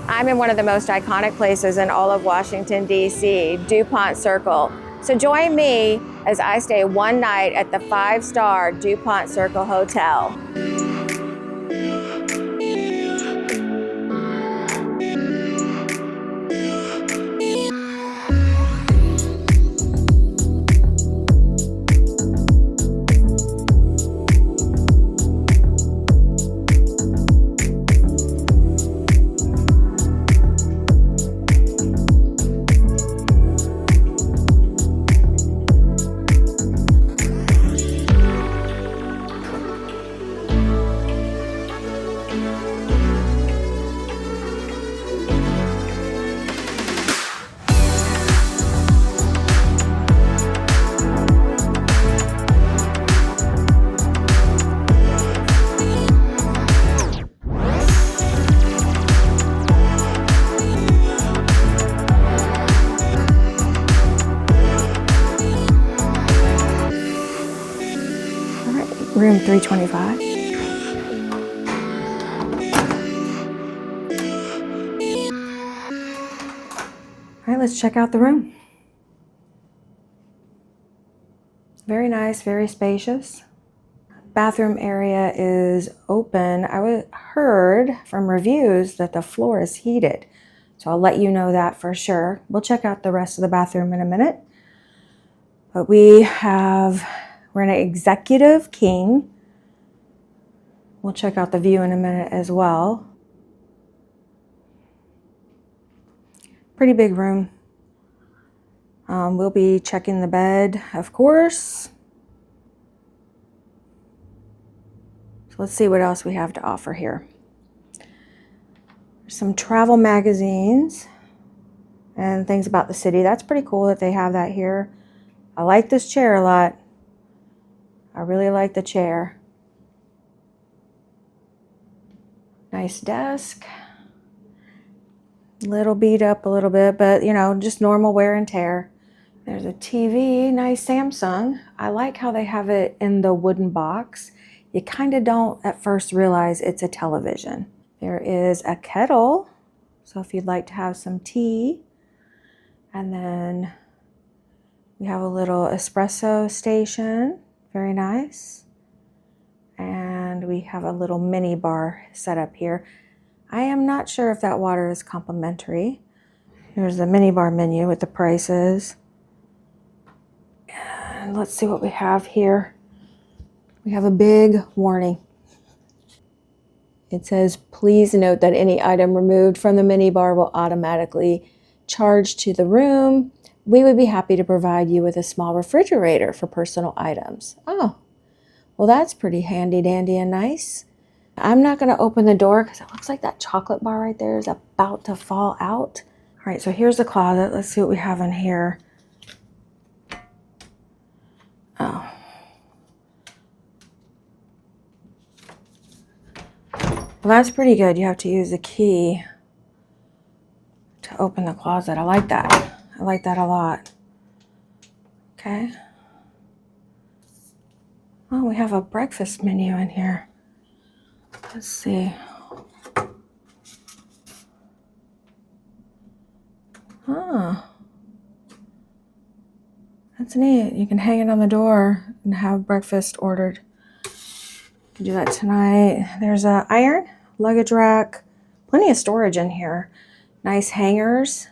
I'm in one of the most iconic places in all of Washington, D.C., Dupont Circle. So join me as I stay one night at the 5-star Dupont Circle Hotel. Room 325. All right, let's check out the room. Very nice, very spacious. Bathroom area is open. I heard from reviews that the floor is heated, so I'll let you know that for sure. We'll check out the rest of the bathroom in a minute. But we're in an executive king. We'll check out the view in a minute as well. Pretty big room. We'll be checking the bed, of course. So let's see what else we have to offer here. There's some travel magazines and things about the city. That's pretty cool that they have that here. I like this chair a lot. I really like the chair. Nice desk. Little beat up a little bit, but you know, just normal wear and tear. There's a TV, nice Samsung. I like how they have it in the wooden box. You kind of don't at first realize it's a television. There is a kettle, so if you'd like to have some tea. And then we have a little espresso station, very nice. And we have a little mini bar set up here. I am not sure if that water is complimentary. Here's the mini bar menu with the prices. And let's see what we have here. We have a big warning. It says, please note that any item removed from the mini bar will automatically charge to the room. We would be happy to provide you with a small refrigerator for personal items. Oh, well, that's pretty handy dandy and nice. I'm not going to open the door because it looks like that chocolate bar right there is about to fall out. All right, so here's the closet. Let's see what we have in here. Oh. Well, that's pretty good. You have to use the key to open the closet. I like that. I like that a lot. Okay. Oh, we have a breakfast menu in here. Let's see. Oh. That's neat. You can hang it on the door and have breakfast ordered. You can do that tonight. There's an iron, luggage rack, plenty of storage in here. Nice hangers,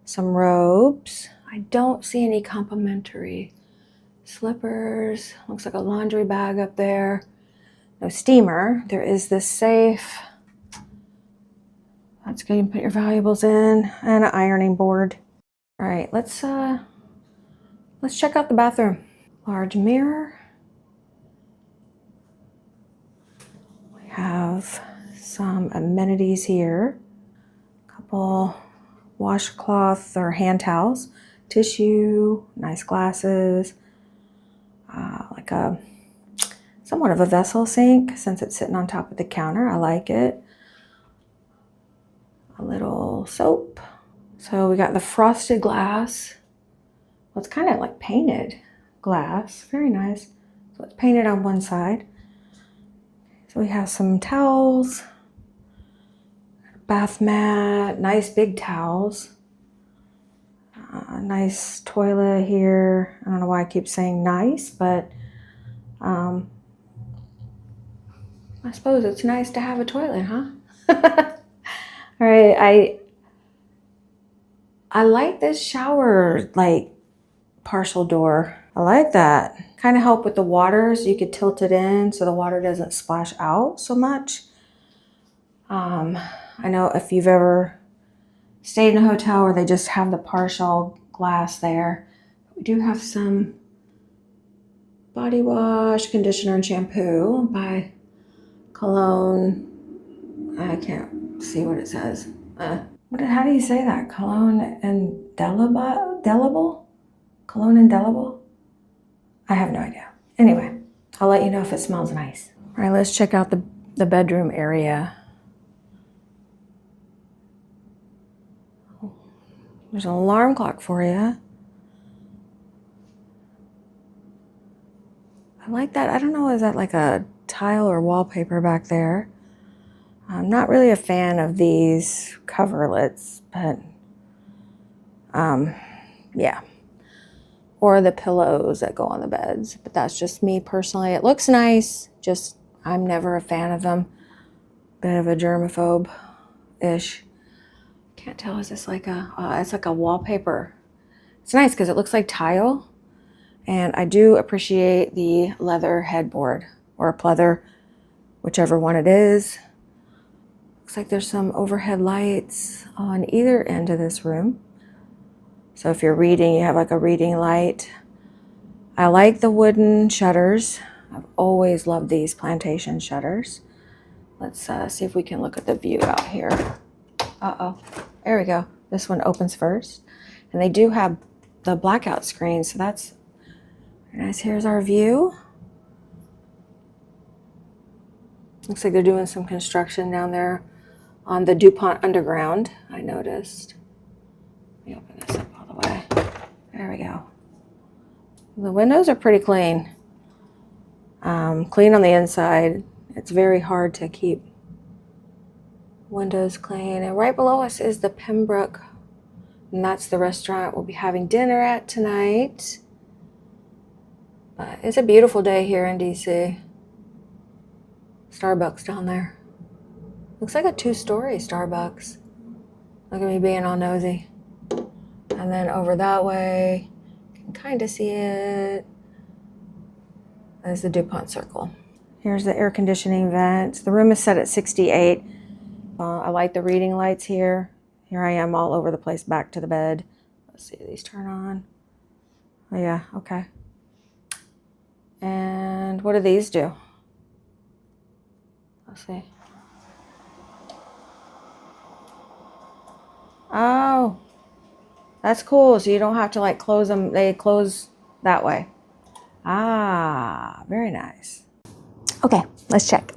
some robes. I don't see any complimentary slippers. Looks like a laundry bag up there. No steamer. There is this safe. That's good. You can put your valuables in, and an ironing board. All right, let's check out the bathroom. Large mirror. We have some amenities here. A couple washcloth or hand towels, tissue, nice glasses, like somewhat of a vessel sink since it's sitting on top of the counter. I like it. A little soap. So we got the frosted glass. Well, it's kind of like painted glass. Very nice. So it's painted on one side. So we have some towels, bath mat, nice big towels. Nice toilet here. I don't know why I keep saying nice, but I suppose it's nice to have a toilet, huh? All right, I like this shower, like, partial door. I like that. Kind of help with the water, so you could tilt it in so the water doesn't splash out so much. I know if you've ever stayed in a hotel where they just have the partial glass there. We do have some body wash, conditioner, and shampoo by Cologne. I can't see what it says. How do you say that? Cologne Indelible? Cologne Indelible? I have no idea. Anyway, I'll let you know if it smells nice. All right, let's check out the bedroom area. There's an alarm clock for you. I like that. I don't know, is that like a tile or wallpaper back there? I'm not really a fan of these coverlets, but yeah. Or the pillows that go on the beds, but that's just me personally. It looks nice, just I'm never a fan of them. Bit of a germaphobe-ish. Can't tell, is this like it's like a wallpaper. It's nice because it looks like tile, and I do appreciate the leather headboard, or pleather, whichever one it is. Looks like there's some overhead lights on either end of this room. So if you're reading, you have like a reading light. I like the wooden shutters. I've always loved these plantation shutters. Let's see if we can look at the view out here. Uh-oh, there we go. This one opens first. And they do have the blackout screen, so that's very nice. Here's our view. Looks like they're doing some construction down there on the Dupont Underground, I noticed. Let me open this up all the way. There we go. The windows are pretty clean. Clean on the inside. It's very hard to keep windows clean. And right below us is the Pembroke, and that's the restaurant we'll be having dinner at tonight. But it's a beautiful day here in DC. Starbucks down there. Looks like a 2-story Starbucks. Look at me being all nosy. And then over that way, you can kind of see it. There's the Dupont Circle. Here's the air conditioning vent. The room is set at 68. I like the reading lights here. Here I am all over the place back to the bed. Let's see, these turn on. Oh yeah, okay. And what do these do? Let's see. Oh, that's cool. So you don't have to like close them. They close that way. Ah, very nice. Okay, let's check.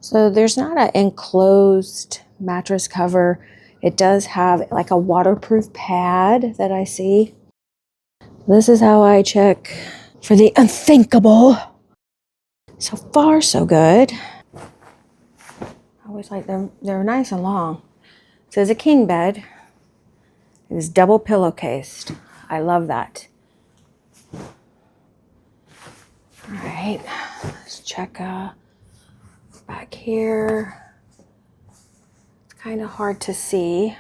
So there's not an enclosed mattress cover. It does have like a waterproof pad that I see. This is how I check for the unthinkable. So far, so good. I always like them. They're nice and long. So it's a king bed. It is double pillowcased. I love that. All right, let's check back here. It's kind of hard to see,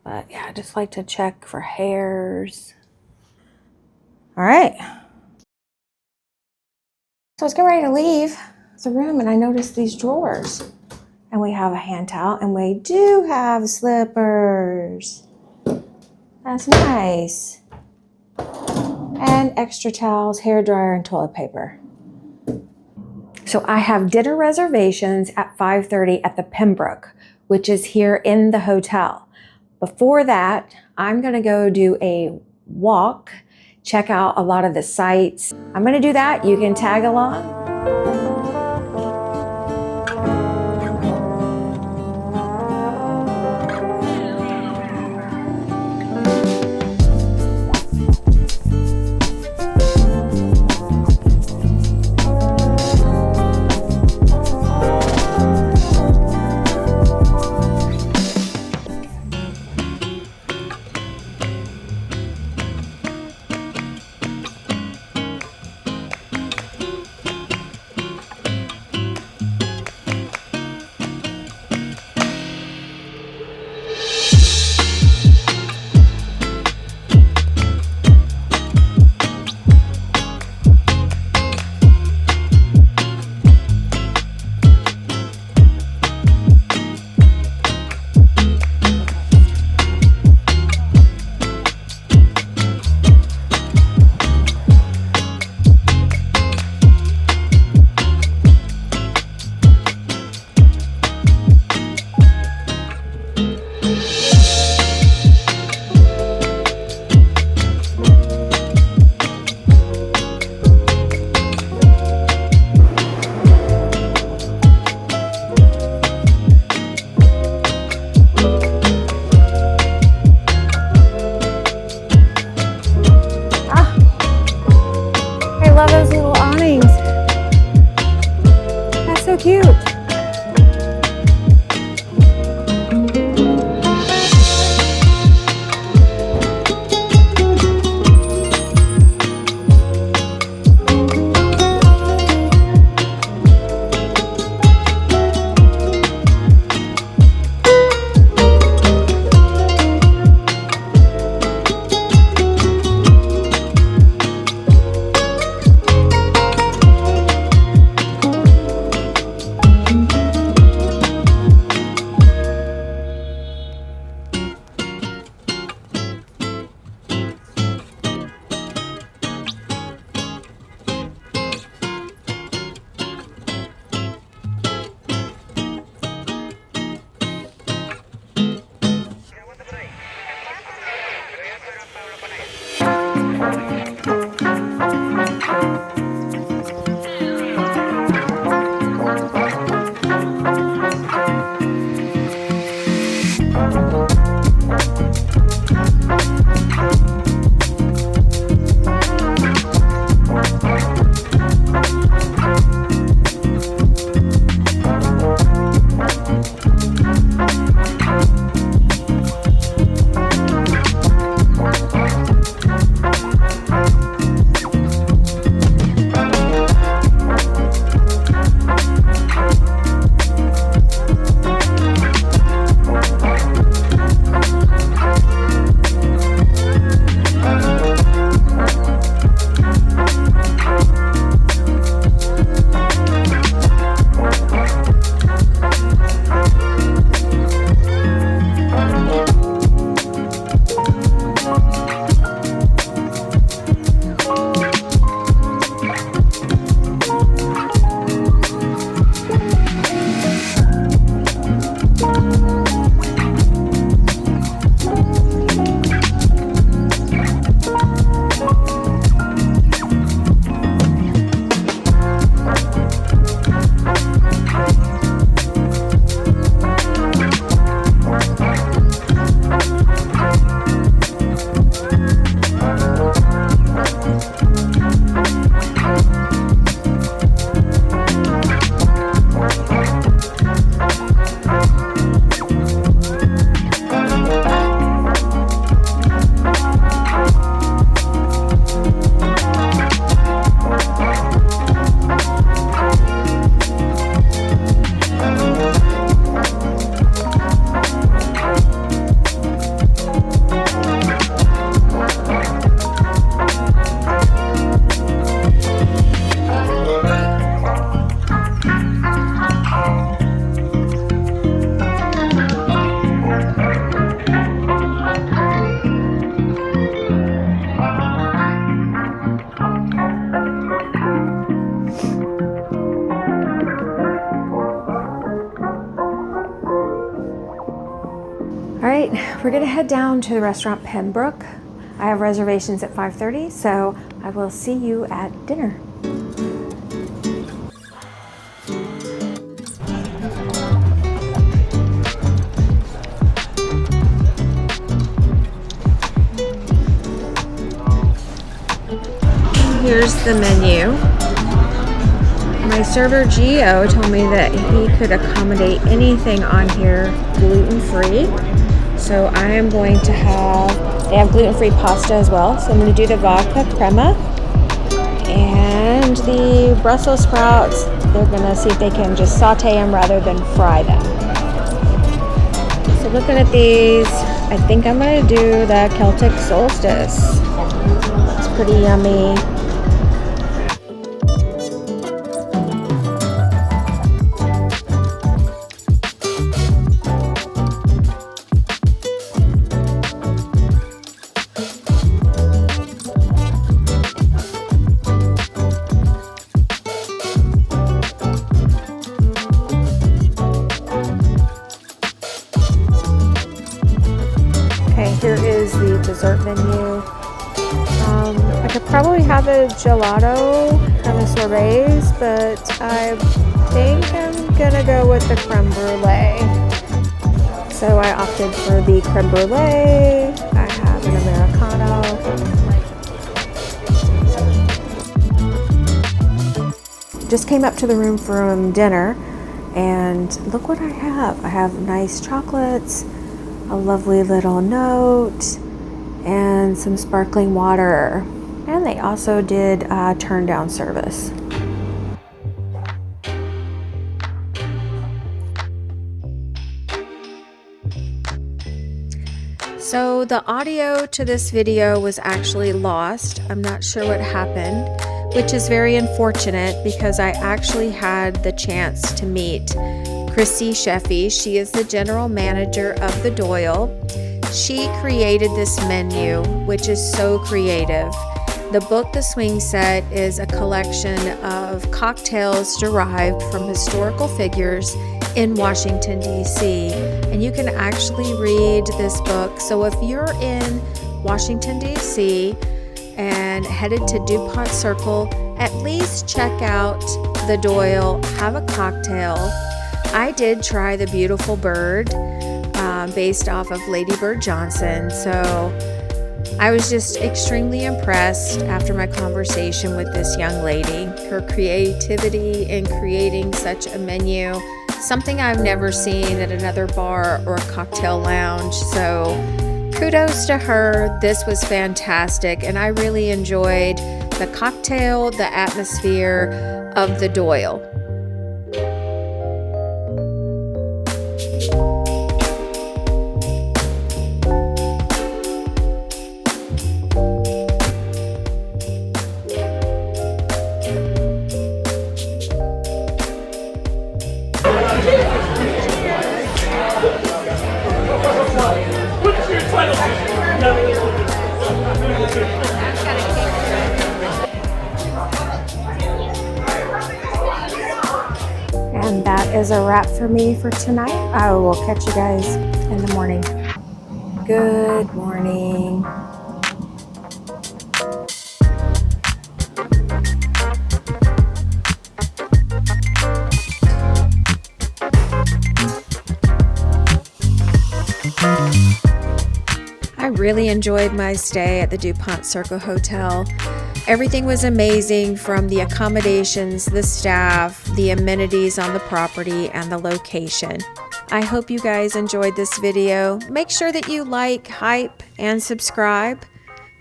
but yeah, I just like to check for hairs. All right. So I was getting ready to leave the room and I noticed these drawers. And we have a hand towel and we do have slippers. That's nice. And extra towels, hair dryer, and toilet paper. So I have dinner reservations at 5:30 at the Pembroke, which is here in the hotel. Before that, I'm gonna go do a walk, check out a lot of the sites. I'm gonna do that. You can tag along. cute. All right, we're gonna head down to the restaurant Pembroke. I have reservations at 5:30, so I will see you at dinner. Here's the menu. My server Gio told me that he could accommodate anything on here gluten-free. So I am going to they have gluten-free pasta as well. So I'm going to do the vodka crema and the Brussels sprouts. They're going to see if they can just saute them rather than fry them. So looking at these, I think I'm going to do the Celtic Solstice. Looks pretty yummy. Here is the dessert menu. I could probably have a gelato and the sorbets, but I think I'm gonna go with the creme brulee. So I opted for the creme brulee. I have an Americano. Just came up to the room from dinner. And look what I have. I have nice chocolates, a lovely little note, and some sparkling water. And they also did turn down service. So the audio to this video was actually lost. I'm not sure what happened, which is very unfortunate because I actually had the chance to meet Chrissy Sheffy. She is the general manager of the Doyle. She created this menu, which is so creative. The book, The Swing Set, is a collection of cocktails derived from historical figures in Washington, D.C. And you can actually read this book. So if you're in Washington, D.C. and headed to Dupont Circle, at least check out the Doyle, have a cocktail. I did try the Beautiful Bird based off of Lady Bird Johnson. So I was just extremely impressed after my conversation with this young lady. Her creativity in creating such a menu, something I've never seen at another bar or cocktail lounge. So kudos to her. This was fantastic, and I really enjoyed the cocktail, the atmosphere of the Doyle. And that is a wrap for me for tonight. I will catch you guys in the morning. Good morning. I really enjoyed my stay at the Dupont Circle Hotel. Everything was amazing, from the accommodations, the staff, the amenities on the property, and the location. I hope you guys enjoyed this video. Make sure that you like, hype, and subscribe.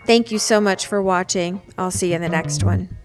Thank you so much for watching. I'll see you in the next one.